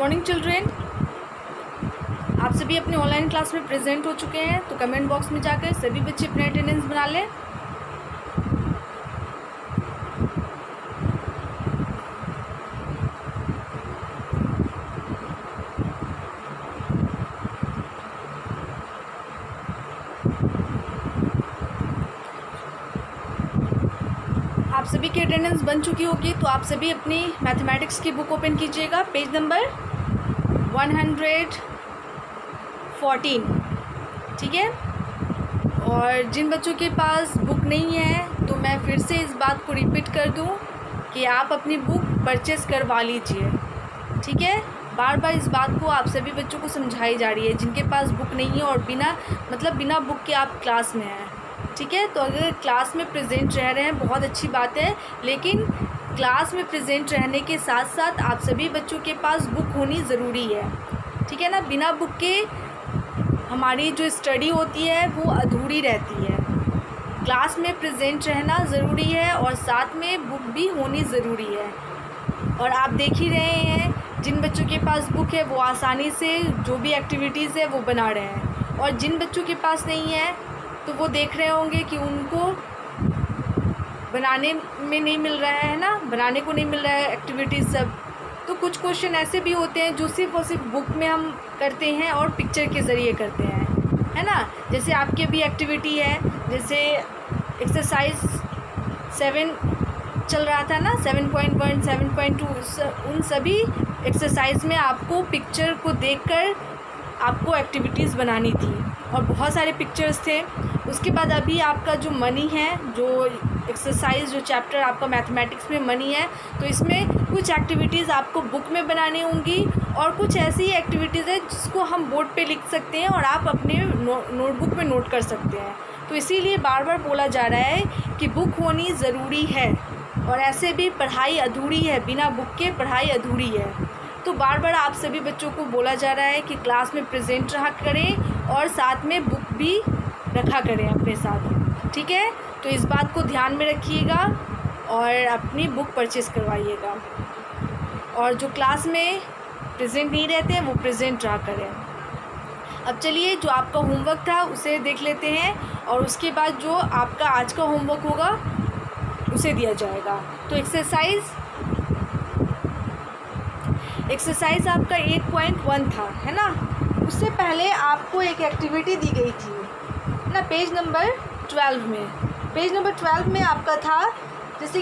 Morning children, आप सभी अपने ऑनलाइन क्लास में प्रेजेंट हो चुके हैं। तो कमेंट बॉक्स में जाकर सभी बच्चे अपने अटेंडेंस बना लें। आप सभी की अटेंडेंस बन चुकी होगी, तो आप सभी अपनी मैथमेटिक्स की बुक ओपन कीजिएगा, पेज नंबर 114। ठीक है। और जिन बच्चों के पास बुक नहीं है, तो मैं फिर से इस बात को रिपीट कर दूं कि आप अपनी बुक परचेज़ करवा लीजिए। ठीक है। बार बार इस बात को आप सभी बच्चों को समझाई जा रही है जिनके पास बुक नहीं है और बिना बुक के आप क्लास में हैं। ठीक है। तो अगर क्लास में प्रेजेंट रह रहे हैं बहुत अच्छी बात है, लेकिन क्लास में प्रेजेंट रहने के साथ साथ आप सभी बच्चों के पास बुक होनी ज़रूरी है। ठीक है ना। बिना बुक के हमारी जो स्टडी होती है वो अधूरी रहती है। क्लास में प्रेजेंट रहना ज़रूरी है और साथ में बुक भी होनी ज़रूरी है। और आप देख ही रहे हैं जिन बच्चों के पास बुक है वो आसानी से जो भी एक्टिविटीज़ है वो बना रहे हैं, और जिन बच्चों के पास नहीं है तो वो देख रहे होंगे कि उनको बनाने में नहीं मिल रहा है ना, बनाने को नहीं मिल रहा है एक्टिविटीज़ सब। तो कुछ क्वेश्चन ऐसे भी होते हैं जो सिर्फ और सिर्फ बुक में हम करते हैं और पिक्चर के ज़रिए करते हैं, है ना। जैसे आपकी अभी एक्टिविटी है, जैसे एक्सरसाइज 7 चल रहा था ना, 7.1, 7.2, उन सभी एक्सरसाइज में आपको पिक्चर को देखकर आपको एक्टिविटीज़ बनानी थी और बहुत सारे पिक्चर्स थे। उसके बाद अभी आपका जो मनी है, जो एक्सरसाइज जो चैप्टर आपका मैथमेटिक्स में मनी है, तो इसमें कुछ एक्टिविटीज़ आपको बुक में बनानी होंगी और कुछ ऐसी एक्टिविटीज़ है जिसको हम बोर्ड पे लिख सकते हैं और आप अपने नोटबुक में नोट कर सकते हैं। तो इसीलिए बार बार बोला जा रहा है कि बुक होनी ज़रूरी है, और ऐसे भी पढ़ाई अधूरी है, बिना बुक के पढ़ाई अधूरी है। तो बार बार आप सभी बच्चों को बोला जा रहा है कि क्लास में प्रेजेंट रहा करें और साथ में बुक भी रखा करें अपने साथ। ठीक है। तो इस बात को ध्यान में रखिएगा और अपनी बुक परचेज़ करवाइएगा, और जो क्लास में प्रेजेंट नहीं रहते हैं वो प्रेजेंट रहा करें। अब चलिए, जो आपका होमवर्क था उसे देख लेते हैं और उसके बाद जो आपका आज का होमवर्क होगा उसे दिया जाएगा। तो एक्सरसाइज आपका 8.1 था, है ना। उससे पहले आपको एक एक्टिविटी दी गई थी ना, पेज नंबर 12 में। पेज नंबर 12 में आपका था, जैसे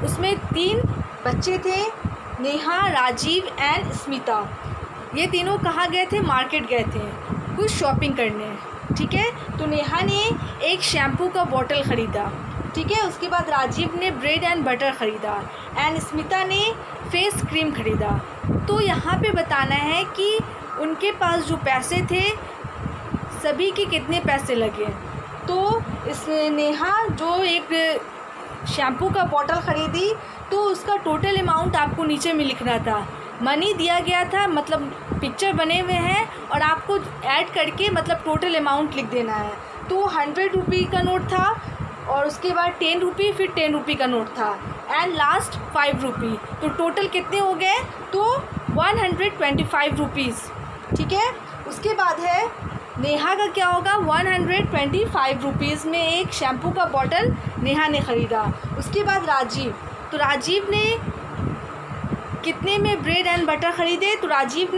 उसमें 3 बच्चे थे, नेहा, राजीव एंड स्मिता। ये तीनों कहाँ गए थे? मार्केट गए थे कुछ शॉपिंग करने। ठीक है। तो नेहा ने एक शैम्पू का बॉटल ख़रीदा। ठीक है। उसके बाद राजीव ने ब्रेड एंड बटर ख़रीदा एंड स्मिता ने फेस क्रीम ख़रीदा। तो यहाँ पे बताना है कि उनके पास जो पैसे थे सभी के कितने पैसे लगे। तो इस नेहा जो एक शैम्पू का बॉटल ख़रीदी, तो उसका टोटल अमाउंट आपको नीचे में लिखना था। मनी दिया गया था, मतलब पिक्चर बने हुए हैं और आपको ऐड करके मतलब टोटल अमाउंट लिख देना है। तो 100 रुपये का नोट था और उसके बाद 10 रुपये, फिर 10 रुपये का नोट था एंड लास्ट 5 रुपये। तो टोटल कितने हो गए? तो 125 रुपीज़। ठीक है। उसके बाद है नेहा का क्या होगा? 125 रुपीज़ में एक शैम्पू का बॉटल नेहा ने ख़रीदा। उसके बाद राजीव, तो राजीव ने कितने में ब्रेड एंड बटर ख़रीदे? तो राजीव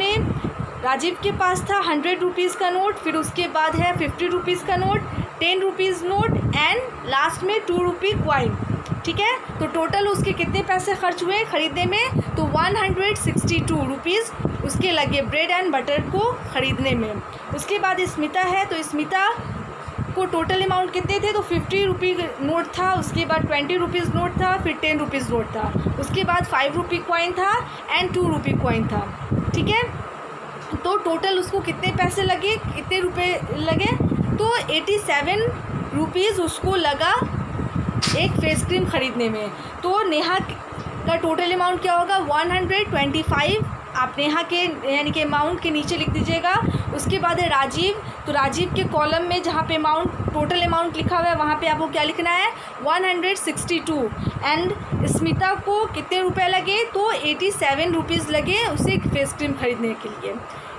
के पास था 100 रुपीज़ का नोट, फिर उसके बाद है 50 रुपीज़ का note, 10 rupees note and last में 2 रुपये कॉइन। ठीक है। तो टोटल उसके कितने पैसे खर्च हुए ख़रीदने में? तो 162 रुपीज़ उसके लगे ब्रेड एंड बटर को ख़रीदने में। उसके बाद स्मिता है, तो स्मिता को टोटल अमाउंट कितने थे? तो 50 रुपये नोट था, उसके बाद 20 रुपीज़ नोट था, फिर 10 रुपीज़ नोट था, उसके बाद 5 रुपये कॉइन था एंड 2 रुपये कॉइन था। ठीक है। तो टोटल उसको कितने पैसे लगे, कितने रुपए लगे? तो 87 रुपीज़ उसको लगा एक फेस क्रीम ख़रीदने में। तो नेहा का टोटल अमाउंट क्या होगा? 125 आपने यहाँ के यानी कि अमाउंट के नीचे लिख दीजिएगा। उसके बाद है राजीव, तो राजीव के कॉलम में जहाँ पे अमाउंट टोटल अमाउंट लिखा हुआ है वहाँ पे आपको क्या लिखना है 162। एंड स्मिता को कितने रुपए लगे, तो 87 रुपीज़ लगे उसे फेस क्रीम खरीदने के लिए।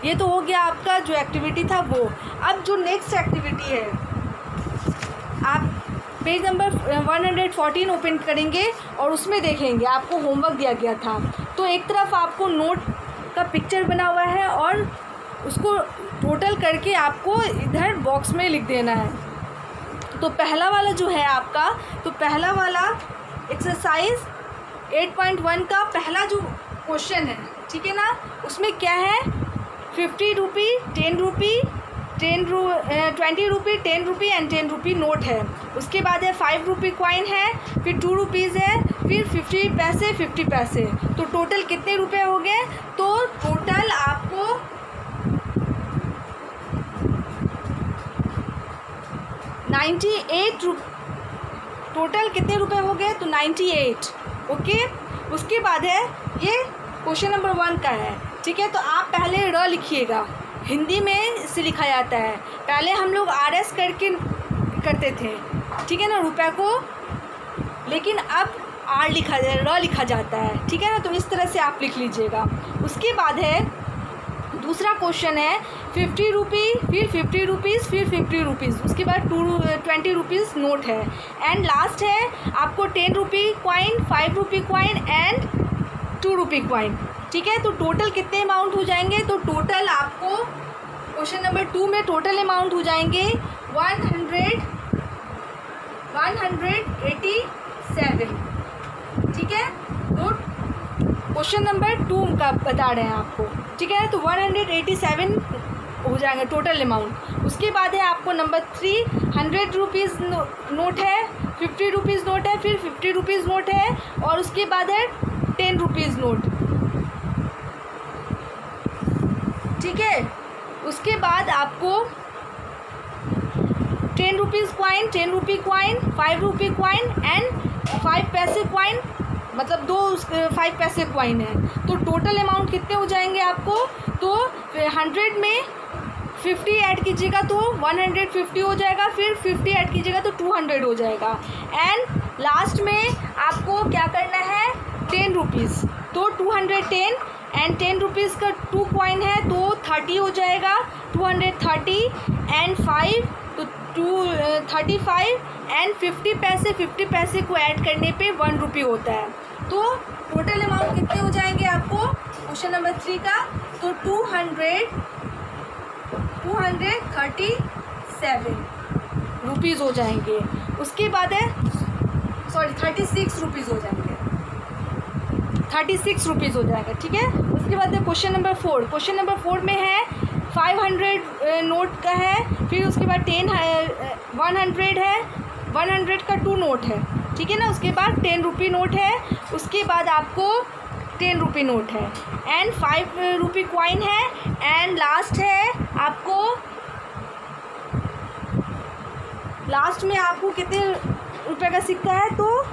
ये तो हो गया आपका जो एक्टिविटी था वो। अब जो नेक्स्ट एक्टिविटी है, आप पेज नंबर 114 ओपन करेंगे और उसमें देखेंगे आपको होमवर्क दिया गया था। तो एक तरफ आपको नोट का पिक्चर बना हुआ है और उसको टोटल करके आपको इधर बॉक्स में लिख देना है। तो पहला वाला जो है आपका, तो पहला वाला एक्सरसाइज 8.1 का पहला जो क्वेश्चन है, ठीक है ना, उसमें क्या है 50 रुपी, 10 रुपी, 20 रुपी, 10 रुपी एंड 10 रुपी नोट है। उसके बाद है 5 रुपी कॉइन है, फिर 2 रुपीज़ है, फिर 50 पैसे 50 पैसे। तो टोटल कितने रुपए हो गए, तो टोटल आपको 98 टोटल कितने रुपए हो गए, तो 98। ओके, उसके बाद है ये क्वेश्चन नंबर 1 का है, ठीक है। तो आप पहले र लिखिएगा, हिंदी में इसे लिखा जाता है। पहले हम लोग RS करते थे, ठीक है ना, रुपए को, लेकिन अब R लिखा र लिखा जाता है, ठीक है ना। तो इस तरह से आप लिख लीजिएगा। उसके बाद है दूसरा क्वेश्चन है 50 रुपी, फिर 50 रुपीज़, फिर 50 रुपीज़, उसके बाद 20 रुपीज़ नोट है। एंड लास्ट है आपको 10 rupee coin, 5 rupee coin and 2 rupee coin, ठीक है। तो टोटल कितने अमाउंट हो जाएंगे, तो टोटल आपको क्वेश्चन नंबर 2 में टोटल अमाउंट हो जाएंगे 187, ठीक है। तो क्वेश्चन नंबर 2 का बता रहे हैं आपको, ठीक है। तो 187 हो जाएंगे टोटल अमाउंट। उसके बाद है आपको नंबर 3 100 रुपीज़ नोट है, 50 रुपीज़ नोट है, फिर 50 रुपीज़ नोट है, और उसके बाद है 10 रुपीज़ नोट, ठीक है। उसके बाद आपको 10 rupees coin, 10 rupee coin, 5 rupee coin and 5 पैसे कॉइन, मतलब 5 पैसे कॉइन है। तो टोटल अमाउंट कितने हो जाएंगे आपको, तो 100 में 50 ऐड कीजिएगा तो 150 हो जाएगा, फिर 50 ऐड कीजिएगा तो 200 हो जाएगा। एंड लास्ट में आपको क्या करना है 10 रुपीज़, तो 210 एंड 10 रुपीज़ का 2 कॉइन है तो 30 हो जाएगा, 230 एंड 5 तो 235 एंड 50 पैसे को ऐड करने पे 1 रुपी होता है। तो टोटल अमाउंट कितने हो जाएंगे आपको क्वेश्चन नंबर 3 का, तो 237 रुपीज़ हो जाएंगे। उसके बाद है 36 रुपीज़ हो जाएंगे, 36 रुपीज़ हो जाएगा, ठीक है। उसके बाद है क्वेश्चन नंबर 4। क्वेश्चन नंबर 4 में है 500 नोट का है, फिर उसके बाद 100 है, 100 का 2 नोट है, ठीक है ना। उसके बाद 10 रुपी नोट है, उसके बाद आपको 10 रुपी नोट है एंड 5 रुपी कॉइन है, एंड लास्ट है आपको, लास्ट में आपको कितने रुपए का सिक्का है, तो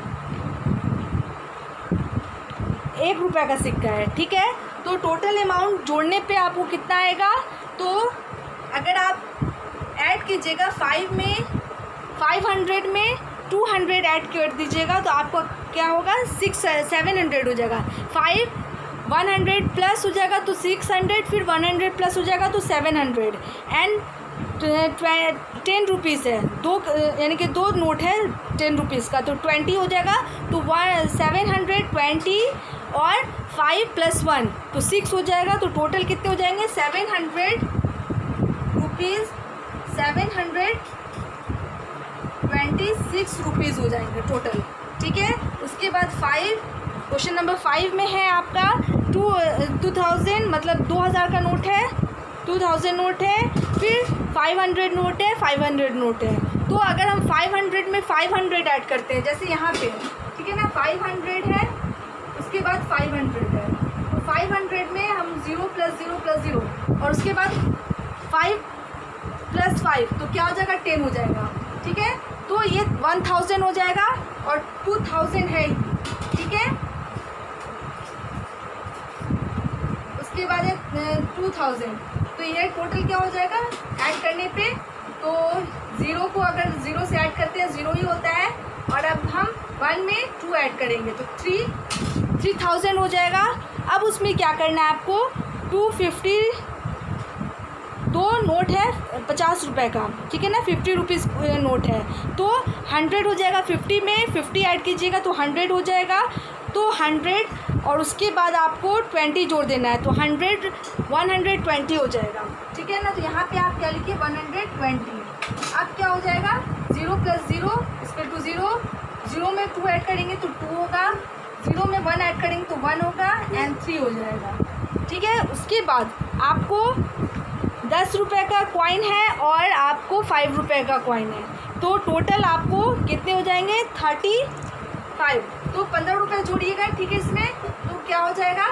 1 रुपये का सिक्का है, ठीक है। तो टोटल अमाउंट जोड़ने पे आपको कितना आएगा, तो अगर आप ऐड कीजिएगा 5 में 500 में 200 ऐड कर दीजिएगा तो आपको क्या होगा 700 हो जाएगा। 100 प्लस हो जाएगा तो 600, फिर 100 प्लस हो जाएगा तो 700 एंड 10 रुपीज़ है, 2 यानी कि 2 नोट है 10 रुपीज़ का, तो 20 हो जाएगा। तो 720 और 5 + 1 तो 6 हो जाएगा। तो टोटल कितने हो जाएंगे 700 रुपीज़, 726 रुपीज़ हो जाएंगे टोटल, ठीक है। उसके बाद क्वेश्चन नंबर 5 में है आपका 2000 मतलब 2000 का नोट है, 2000 नोट है, फिर 500 नोट है, 500 नोट है। तो अगर हम 500 में 500 ऐड करते हैं जैसे यहाँ पे, ठीक है ना, 500 है, उसके बाद 500 है, तो 500 में हम 0 + 0 + 0 और उसके बाद 5 + 5 तो क्या हो जाएगा 10 हो जाएगा, ठीक है। तो ये 1000 हो जाएगा और 2000 है, ठीक है। उसके 3000। तो ये टोटल क्या हो जाएगा ऐड करने पे, तो 0 को अगर 0 से ऐड करते हैं 0 ही होता है, और अब हम 1 में 2 ऐड करेंगे तो 3000 हो जाएगा। अब उसमें क्या करना है आपको, 250 दो नोट है 50 रुपये का, ठीक है ना, 50 रुपीज़ नोट है, तो 100 हो जाएगा। 50 में 50 ऐड कीजिएगा तो 100 हो जाएगा, तो 100 और उसके बाद आपको 20 जोड़ देना है, तो 120 हो जाएगा, ठीक है ना। तो यहाँ पे आप क्या लिखिए 120। अब क्या हो जाएगा 0 + 0 = 0, 0 में 2 ऐड करेंगे तो 2 होगा, 0 में 1 ऐड करेंगे तो 1 होगा, एंड 3 हो जाएगा, ठीक है। उसके बाद आपको 10 रुपये का कॉइन है और आपको 5 रुपये का कॉइन है, तो टोटल आपको कितने हो जाएंगे 35। तो 15 रुपये जोड़िएगा, ठीक है, इसमें तो क्या हो जाएगा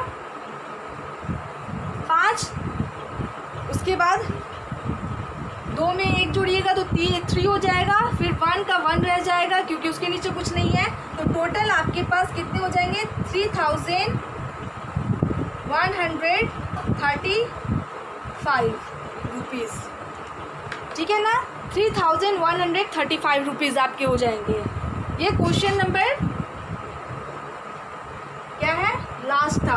5। उसके बाद 2 में 1 जोड़िएगा तो 3 हो जाएगा, फिर 1 का 1 रह जाएगा क्योंकि उसके नीचे कुछ नहीं है, तो टोटल आपके पास कितने हो जाएंगे 3135 रुपीज़, ठीक है ना। 3135 रुपीज़ आपके हो जाएंगे। ये क्वेश्चन नंबर क्या है लास्ट था।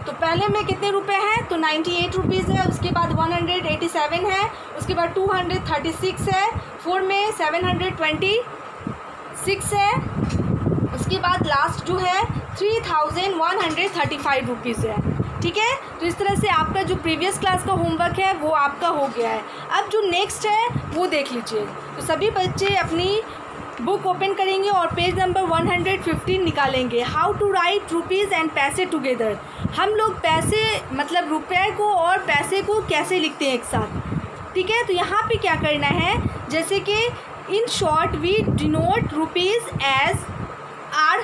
तो पहले में कितने रुपए हैं, तो 98 रुपीज़ है, उसके बाद 187 है, उसके बाद 236 है, 4 में 726 है, उसके बाद लास्ट जो है 3135 रुपीज़ है, ठीक है। तो इस तरह से आपका जो प्रीवियस क्लास का होमवर्क है वो आपका हो गया है। अब जो नेक्स्ट है वो देख लीजिए। तो सभी बच्चे अपनी बुक ओपन करेंगे और पेज नंबर 115 निकालेंगे। How to write rupees and पैसे टुगेदर। हम लोग पैसे मतलब रुपये को और पैसे को कैसे लिखते हैं एक साथ, ठीक है। तो यहाँ पे क्या करना है, जैसे कि in short we denote rupees as R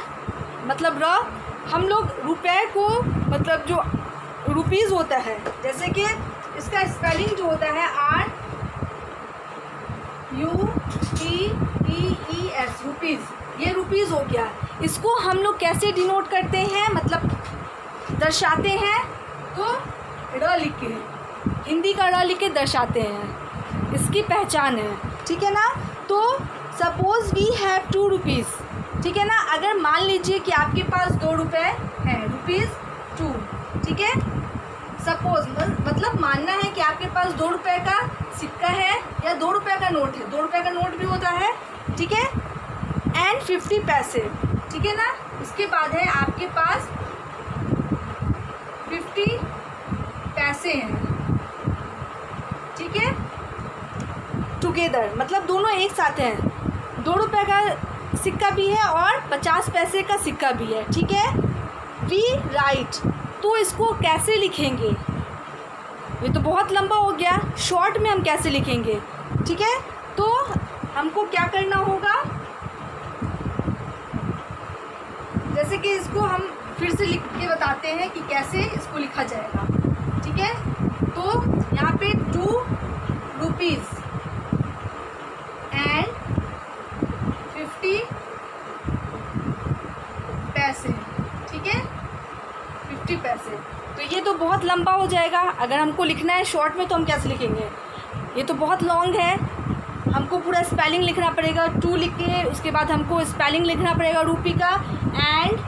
मतलब र। हम लोग रुपये को मतलब जो रुपीज़ होता है, जैसे कि इसका स्पेलिंग जो होता है RUPEES रुपीज़, ये रुपीज़ हो गया। इसको हम लोग कैसे डिनोट करते हैं मतलब दर्शाते हैं, तो र लिख के, हिंदी का र लिख के दर्शाते हैं, इसकी पहचान है, ठीक है ना। तो सपोज़ वी हैव 2 रुपीज़, ठीक है ना। अगर मान लीजिए कि आपके पास 2 रुपये हैं, ₹2, ठीक है। सपोज मतलब मानना है कि आपके पास 2 रुपये का सिक्का है या 2 रुपये का नोट है, 2 रुपये का नोट भी होता है, ठीक है, एंड 50 पैसे, ठीक है ना। उसके बाद है आपके पास 50 पैसे हैं, ठीक है, टुगेदर मतलब दोनों एक साथ हैं। 2 रुपये का सिक्का भी है और 50 पैसे का सिक्का भी है, ठीक है। वी राइट, तो इसको कैसे लिखेंगे, ये तो बहुत लंबा हो गया, शॉर्ट में हम कैसे लिखेंगे, ठीक है। तो हमको क्या करना होगा, जैसे कि इसको हम फिर से लिख के बताते हैं कि कैसे इसको लिखा जाएगा, ठीक है। तो यहाँ पे 2 रुपीज़ एंड 50 पैसे, ठीक है, 50 पैसे। तो ये तो बहुत लंबा हो जाएगा, अगर हमको लिखना है शॉर्ट में तो हम कैसे लिखेंगे, ये तो बहुत लॉन्ग है, हमको पूरा स्पेलिंग लिखना पड़ेगा। 2 लिख के उसके बाद हमको स्पेलिंग लिखना पड़ेगा रुपी का, एंड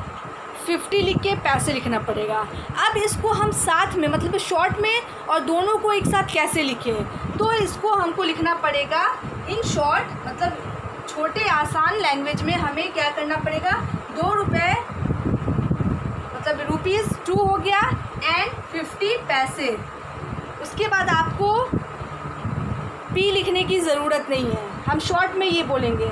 50 लिख के पैसे लिखना पड़ेगा। अब इसको हम साथ में मतलब शॉर्ट में और दोनों को एक साथ कैसे लिखें, तो इसको हमको लिखना पड़ेगा इन शॉर्ट मतलब छोटे आसान लैंग्वेज में। हमें क्या करना पड़ेगा, 2 रुपये मतलब ₹2 हो गया एंड 50 पैसे। उसके बाद आपको पी लिखने की ज़रूरत नहीं है, हम शॉर्ट में ये बोलेंगे,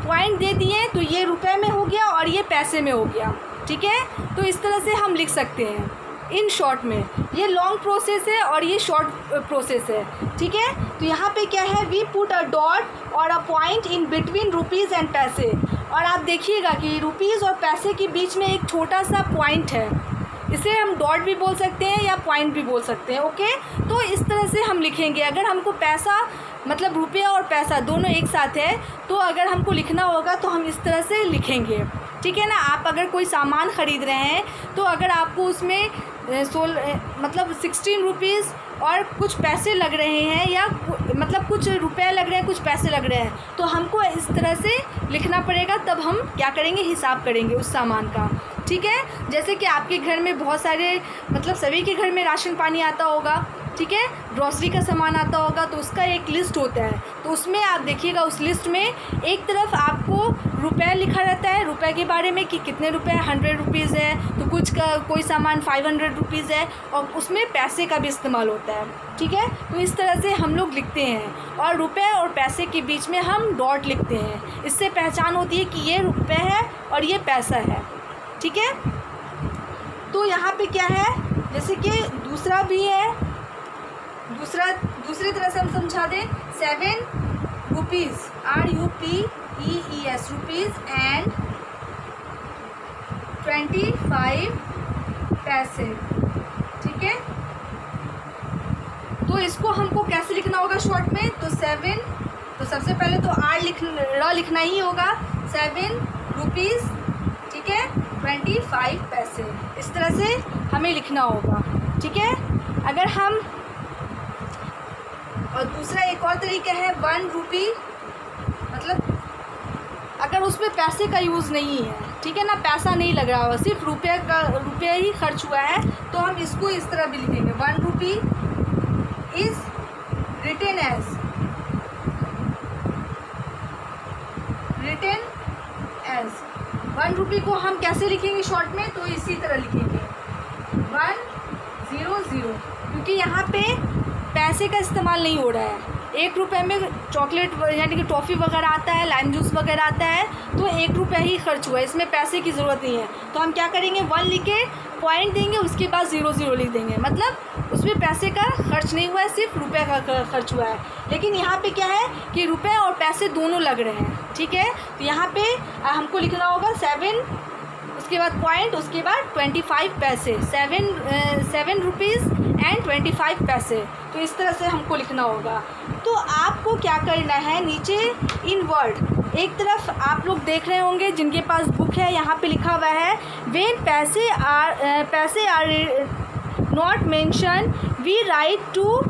पॉइंट दे दिए तो ये रुपए में हो गया और ये पैसे में हो गया, ठीक है। तो इस तरह से हम लिख सकते हैं इन शॉर्ट में। ये लॉन्ग प्रोसेस है और ये शॉर्ट प्रोसेस है, ठीक है। तो यहाँ पे क्या है, वी पुट अ डॉट और a point in between rupees and पैसे। और आप देखिएगा कि रुपीज़ और पैसे के बीच में एक छोटा सा पॉइंट है, इसे हम डॉट भी बोल सकते हैं या पॉइंट भी बोल सकते हैं, ओके। तो इस तरह से हम लिखेंगे। अगर हमको पैसा मतलब रुपया और पैसा दोनों एक साथ है, तो अगर हमको लिखना होगा तो हम इस तरह से लिखेंगे, ठीक है ना। आप अगर कोई सामान ख़रीद रहे हैं तो अगर आपको उसमें मतलब 16 रुपीज़ और कुछ पैसे लग रहे हैं, या मतलब कुछ रुपए लग रहे हैं, कुछ पैसे लग रहे हैं, तो हमको इस तरह से लिखना पड़ेगा। तब हम क्या करेंगे, हिसाब करेंगे उस सामान का। ठीक है, जैसे कि आपके घर में बहुत सारे, मतलब सभी के घर में राशन पानी आता होगा, ठीक है, ग्रॉसरी का सामान आता होगा, तो उसका एक लिस्ट होता है। तो उसमें आप देखिएगा, उस लिस्ट में एक तरफ आपको रुपए लिखा रहता है, रुपए के बारे में कि कितने रुपए, 100 रुपीज़ है, तो कुछ का कोई सामान 500 रुपीज़ है, और उसमें पैसे का भी इस्तेमाल होता है। ठीक है, तो इस तरह से हम लोग लिखते हैं, और रुपए और पैसे के बीच में हम डॉट लिखते हैं। इससे पहचान होती है कि ये रुपए है और ये पैसा है। ठीक है, तो यहाँ पे क्या है, जैसे कि दूसरा भी है, दूसरी तरह से हम समझा दें। 7 रुपीज़, RUPEES रुपीज़ एंड 25 पैसे। ठीक है, तो इसको हमको कैसे लिखना होगा शॉर्ट में, तो 7, तो सबसे पहले तो R लिखना ही होगा, 7 रुपीज़, ठीक है, 25 पैसे, इस तरह से हमें लिखना होगा। ठीक है, अगर हम, और दूसरा एक और तरीका है 1 रुपी, मतलब अगर उसमें पैसे का यूज़ नहीं है, ठीक है ना, पैसा नहीं लग रहा हुआ, सिर्फ रुपये ही खर्च हुआ है, तो हम इसको इस तरह भी लिखेंगे, 1 रुपी इज़ रिटन एज 1 रुपी को हम कैसे लिखेंगे शॉर्ट में, तो इसी तरह लिखेंगे 100, क्योंकि यहाँ पे पैसे का इस्तेमाल नहीं हो रहा है। 1 रुपये में चॉकलेट यानी कि टॉफ़ी वगैरह आता है, लाइम जूस वगैरह आता है, तो 1 रुपया ही खर्च हुआ है, इसमें पैसे की ज़रूरत नहीं है। तो हम क्या करेंगे, 1 लिख के पॉइंट देंगे, उसके बाद 00 लिख देंगे, मतलब उसमें पैसे का खर्च नहीं हुआ है, सिर्फ रुपये का खर्च हुआ है। लेकिन यहाँ पे क्या है कि रुपये और पैसे दोनों लग रहे हैं। ठीक है, तो यहाँ पे हमको लिखना होगा 7, उसके बाद पॉइंट, उसके बाद 25 पैसे, 7 रुपीज़ एंड 25 पैसे, तो इस तरह से हमको लिखना होगा। तो आपको क्या करना है, नीचे इन वर्ड, एक तरफ आप लोग देख रहे होंगे जिनके पास बुक है, यहाँ पे लिखा हुआ है व्हेन पैसे are not mention we write two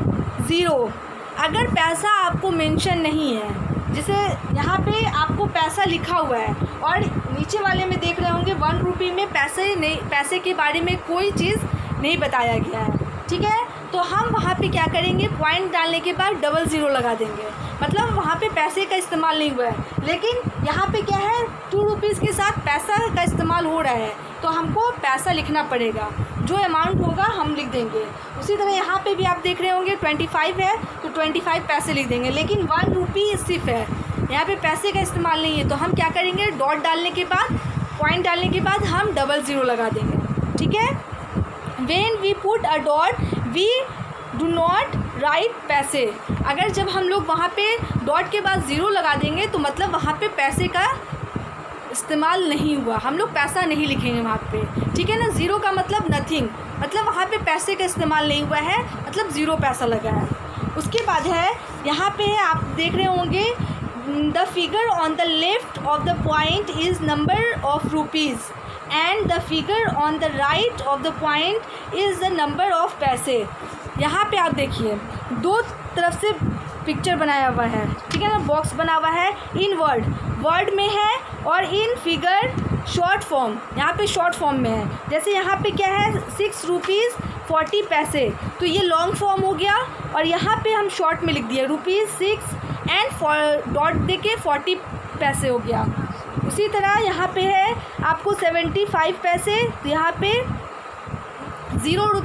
0। अगर पैसा आपको मेंशन नहीं है, जैसे यहाँ पे आपको पैसा लिखा हुआ है और नीचे वाले में देख रहे होंगे 1 रुपी में पैसे के बारे में कोई चीज़ नहीं बताया गया है। ठीक है, तो हम वहाँ पे क्या करेंगे, पॉइंट डालने के बाद 00 लगा देंगे, मतलब वहाँ पे पैसे का इस्तेमाल नहीं हुआ है। लेकिन यहाँ पे क्या है, 2 रुपीज़ के साथ पैसा का इस्तेमाल हो रहा है, तो हमको पैसा लिखना पड़ेगा, जो अमाउंट होगा हम लिख देंगे। उसी तरह यहाँ पे भी आप देख रहे होंगे 25 है, तो 25 पैसे लिख देंगे, लेकिन 1 रुपी सिर्फ है, यहाँ पे पैसे का इस्तेमाल नहीं है, तो हम क्या करेंगे, डॉट डालने के बाद, पॉइंट डालने के बाद हम 00 लगा देंगे। ठीक है, When we put a dot, we do not write पैसे। अगर जब हम लोग वहाँ पे डॉट के बाद 0 लगा देंगे, तो मतलब वहाँ पे पैसे का इस्तेमाल नहीं हुआ, हम लोग पैसा नहीं लिखेंगे वहाँ पे। ठीक है ना, 0 का मतलब नथिंग, मतलब वहाँ पे पैसे का इस्तेमाल नहीं हुआ है, मतलब 0 पैसा लगा है। उसके बाद है, यहाँ पे है, आप देख रहे होंगे the figure on the left of the point is number of rupees and the figure on the right of the point is the number of पैसे। यहाँ पे आप देखिए, दो तरफ से पिक्चर बनाया हुआ है, ठीक है ना, बॉक्स बना हुआ है, इन वर्ड में है, और इन फिगर शॉर्ट फॉर्म, यहाँ पे शॉर्ट फॉर्म में है। जैसे यहाँ पे क्या है, 6 रुपीज़ 40 पैसे, तो ये लॉन्ग फॉर्म हो गया, और यहाँ पे हम शॉर्ट में लिख दिया ₹6 एंड डॉट दे के 40 पैसे हो गया। उसी तरह यहाँ पे है आपको 75 पैसे, तो यहाँ पे 0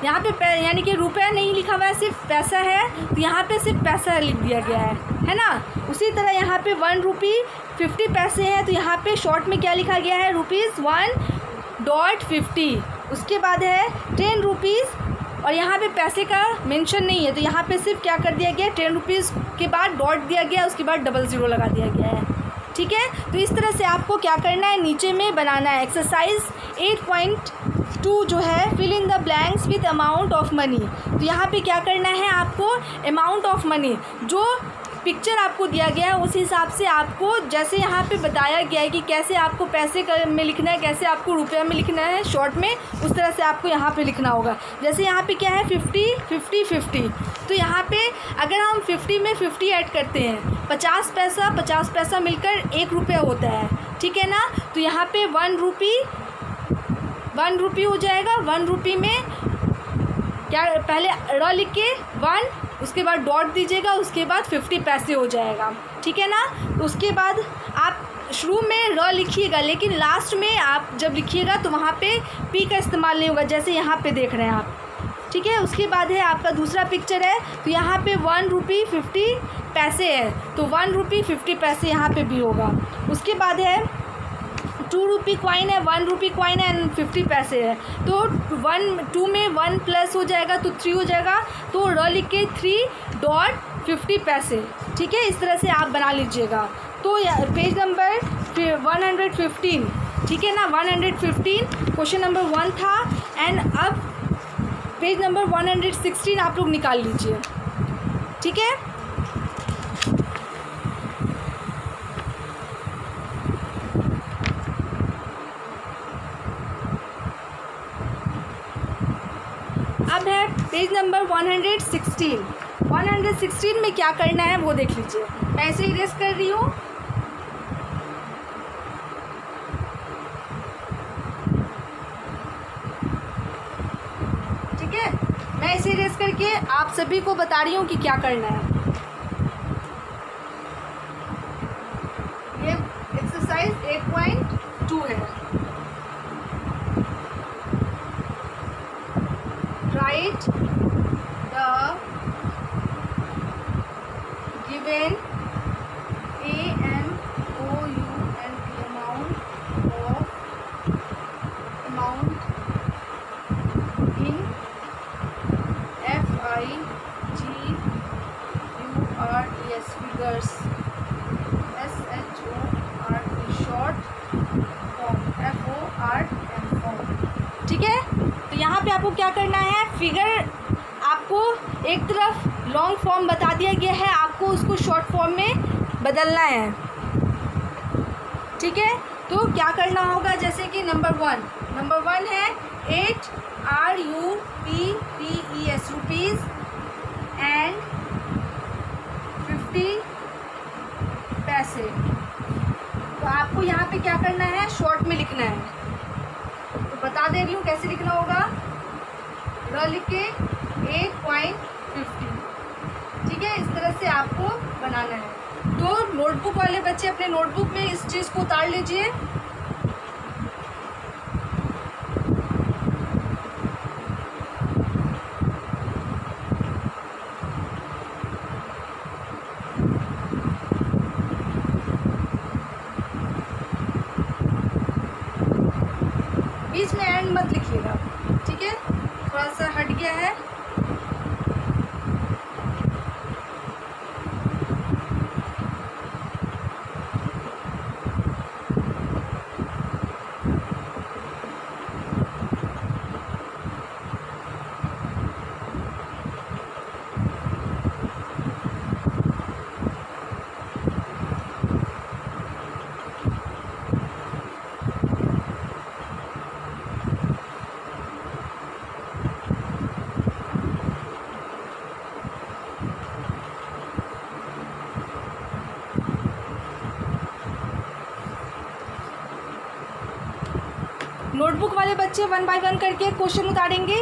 यहाँ पे यानी कि रुपया नहीं लिखा हुआ है, सिर्फ पैसा है, तो यहाँ पे सिर्फ पैसा लिख दिया गया है ना। उसी तरह यहाँ पे 1 रुपी 50 पैसे हैं, तो यहाँ पे शॉर्ट में क्या लिखा गया है, ₹1.50। उसके बाद है 10 रुपीज़, और यहाँ पे पैसे का मेंशन नहीं है, तो यहाँ पे सिर्फ क्या कर दिया गया, 10 रुपीज़ के बाद डॉट दिया गया, उसके बाद 00 लगा दिया गया है। ठीक है, तो इस तरह से आपको क्या करना है, नीचे में बनाना है। एक्सरसाइज 8.2 जो है, fill in the blanks with amount of money. तो यहाँ पे क्या करना है आपको, अमाउंट ऑफ मनी, जो पिक्चर आपको दिया गया है उस हिसाब से आपको जैसे यहाँ पे बताया गया है कि कैसे आपको पैसे में लिखना है, कैसे आपको रुपया में लिखना है शॉर्ट में, उस तरह से आपको यहाँ पे लिखना होगा। जैसे यहाँ पे क्या है 50 50 50, तो यहाँ पे अगर हम 50 में 50 ऐड करते हैं 50 पैसा मिलकर 1 रुपया होता है, ठीक है ना। तो यहाँ पे 1 रुपी हो जाएगा। 1 रुपी में क्या, पहले र लिख के 1, उसके बाद डॉट दीजिएगा, उसके बाद 50 पैसे हो जाएगा, ठीक है ना। तो उसके बाद आप शुरू में र लिखिएगा, लेकिन लास्ट में आप जब लिखिएगा तो वहाँ पे पी का इस्तेमाल नहीं होगा, जैसे यहाँ पे देख रहे हैं आप, ठीक है। उसके बाद है आपका दूसरा पिक्चर है, तो यहाँ पे 1 रुपी 50 पैसे है, तो 1 रुपी 50 पैसे यहाँ पे भी होगा। उसके बाद है 2 रुपी कॉइन है, 1 रुपी कॉइन है एंड 50 पैसे है, तो 2 में 1 प्लस हो जाएगा तो 3 हो जाएगा, तो र लिख के 3.50 पैसे, ठीक है। इस तरह से आप बना लीजिएगा। तो पेज नंबर 115, ठीक है ना, 115 क्वेश्चन नंबर 1 था। एंड अब पेज नंबर 116 आप लोग निकाल लीजिए, ठीक है। अब है पेज नंबर 116। 116 में क्या करना है वो देख लीजिए। मैं ऐसे ही रेस कर रही हूँ, ठीक है। मैं ऐसे ही रेस करके आप सभी को बता रही हूँ कि क्या करना है। ये एक्सरसाइज 8.2 है। Write the given amount in figures figures short form form, ठीक है। तो यहाँ पे आपको क्या करना है, फिगर आपको एक तरफ लॉन्ग फॉर्म बता दिया गया है, आपको उसको शॉर्ट फॉर्म में बदलना है, ठीक है। तो क्या करना होगा, जैसे कि नंबर 1 है 8 RUPPES रुपीज़ एंड 50 पैसे। तो आपको यहाँ पे क्या करना है, शॉर्ट में लिखना है। तो बता दे रही हूँ कैसे लिखना होगा। र लिख के 8.50, ठीक है। इस तरह से आपको बनाना है। तो नोटबुक वाले बच्चे अपने नोटबुक में इस चीज़ को उतार लीजिए। बीच में एंड मत लिखिएगा, ठीक है, थोड़ा सा हट गया है। नोटबुक वाले बच्चे 1 बाय 1 करके क्वेश्चन उतारेंगे,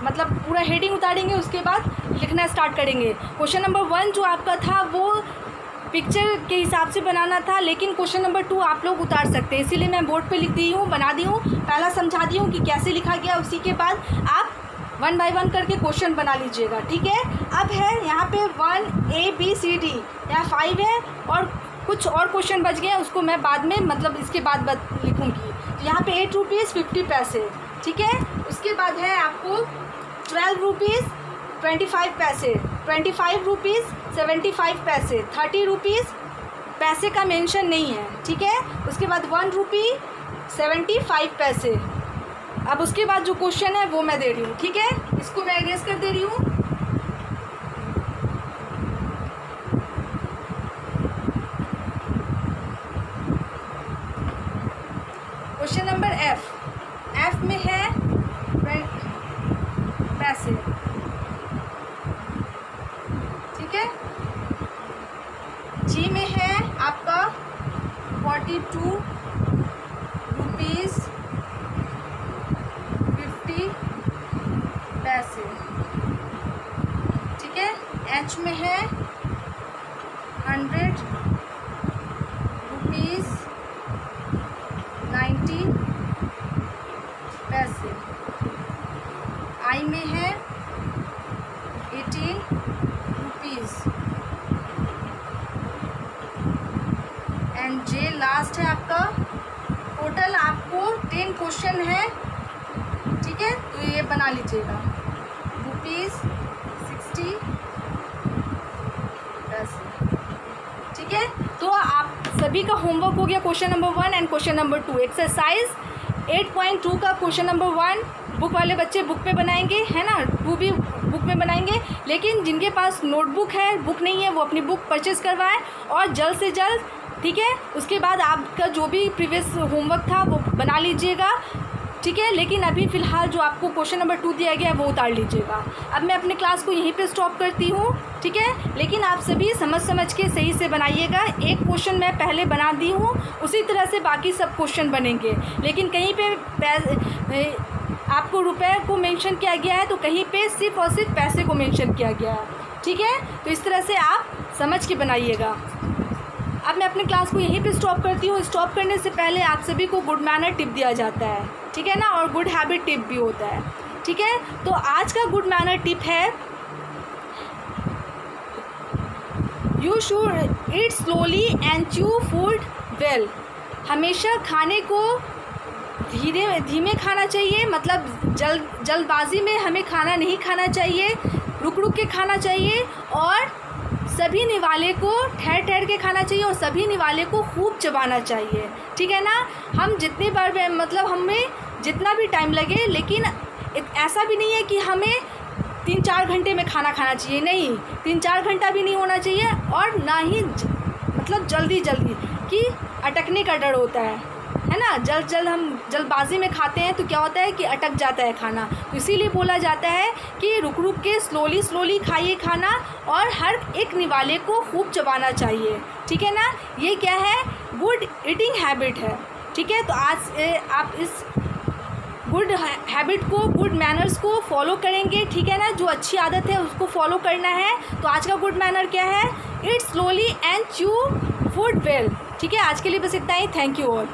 मतलब पूरा हेडिंग उतारेंगे, उसके बाद लिखना स्टार्ट करेंगे। क्वेश्चन नंबर 1 जो आपका था वो पिक्चर के हिसाब से बनाना था, लेकिन क्वेश्चन नंबर 2 आप लोग उतार सकते हैं, इसीलिए मैं बोर्ड पे लिख दी हूँ, बना दी हूँ, पहला समझा दी हूँ कि कैसे लिखा गया। उसी के बाद आप 1 बाय 1 करके क्वेश्चन बना लीजिएगा, ठीक है। अब है यहाँ पे 1 ABCD, यहाँ 5 है और कुछ और क्वेश्चन बच गए हैं, उसको मैं बाद में मतलब इसके बाद लिखूँगी। यहाँ पे 8 रुपीज़ 50 पैसे, ठीक है। उसके बाद है आपको 12 रुपीज़ 25 पैसे, 25 रुपीज़ 75 पैसे, 30 रुपीज़ पैसे का मेंशन नहीं है, ठीक है। उसके बाद 1 रुपी 75 पैसे। अब उसके बाद जो क्वेश्चन है वो मैं दे रही हूँ, ठीक है, इसको मैं इरेज कर दे रही हूँ। एफ में है पैसे, ठीक है। जी में है आपका 42 रुपीज़ 50 पैसे, ठीक है। एच में है 100 रुपीज़ 90 पैसे। आई में है 18 रुपीज़। एंड जे लास्ट है आपका। टोटल आपको 10 क्वेश्चन है, ठीक है। तो ये बना लीजिएगा, ₹60 पैसे, ठीक है। तो आप सभी का होमवर्क हो गया question number 1 and question number 2। Exercise 8.2 का क्वेश्चन नंबर 1 बुक वाले बच्चे बुक पे बनाएंगे, है ना। 2 भी बुक में बनाएंगे, लेकिन जिनके पास नोटबुक है, बुक नहीं है, वो अपनी बुक परचेज़ करवाएं और जल्द से जल्द, ठीक है। उसके बाद आपका जो भी प्रीवियस होमवर्क था वो बना लीजिएगा, ठीक है। लेकिन अभी फ़िलहाल जो आपको क्वेश्चन नंबर 2 दिया गया है वो उतार लीजिएगा। अब मैं अपने क्लास को यहीं पे स्टॉप करती हूँ, ठीक है। लेकिन आप सभी समझ के सही से बनाइएगा। एक क्वेश्चन मैं पहले बना दी हूँ, उसी तरह से बाकी सब क्वेश्चन बनेंगे। लेकिन कहीं पे आपको रुपए को मेंशन किया गया है, तो कहीं पे सिर्फ और सिर्फ पैसे को मेंशन किया गया है, ठीक है। तो इस तरह से आप समझ के बनाइएगा। अब मैं अपने क्लास को यहीं पे स्टॉप करती हूँ। स्टॉप करने से पहले आप सभी को गुड मैनर टिप दिया जाता है, ठीक है ना, और गुड हैबिट टिप भी होता है, ठीक है। तो आज का गुड मैनर टिप है, you should eat slowly and chew food well. हमेशा खाने को धीमे खाना चाहिए, मतलब जल्दबाजी में हमें खाना नहीं खाना चाहिए, रुक के खाना चाहिए, और सभी निवाले को ठहर के खाना चाहिए, और सभी निवाले को खूब चबाना चाहिए, ठीक है ना। हम जितनी बार, मतलब हमें जितना भी टाइम लगे, लेकिन ऐसा भी नहीं है कि हमें 3-4 घंटे में खाना खाना चाहिए, नहीं, 3-4 घंटा भी नहीं होना चाहिए, और ना ही मतलब जल्दी कि अटकने का डर होता है ना। हम जल्दबाजी में खाते हैं तो क्या होता है कि अटक जाता है खाना। तो इसीलिए बोला जाता है कि रुक के स्लोली खाइए खाना, और हर एक निवाले को खूब चबाना चाहिए, ठीक है ना। ये क्या है, गुड ईटिंग हैबिट है, ठीक है। तो आज आप इस गुड हैबिट को, गुड मैनर्स को फॉलो करेंगे, ठीक है ना। जो अच्छी आदत है उसको फॉलो करना है। तो आज का गुड मैनर क्या है, eat slowly and chew food well, ठीक है। आज के लिए बस इतना ही। Thank you all.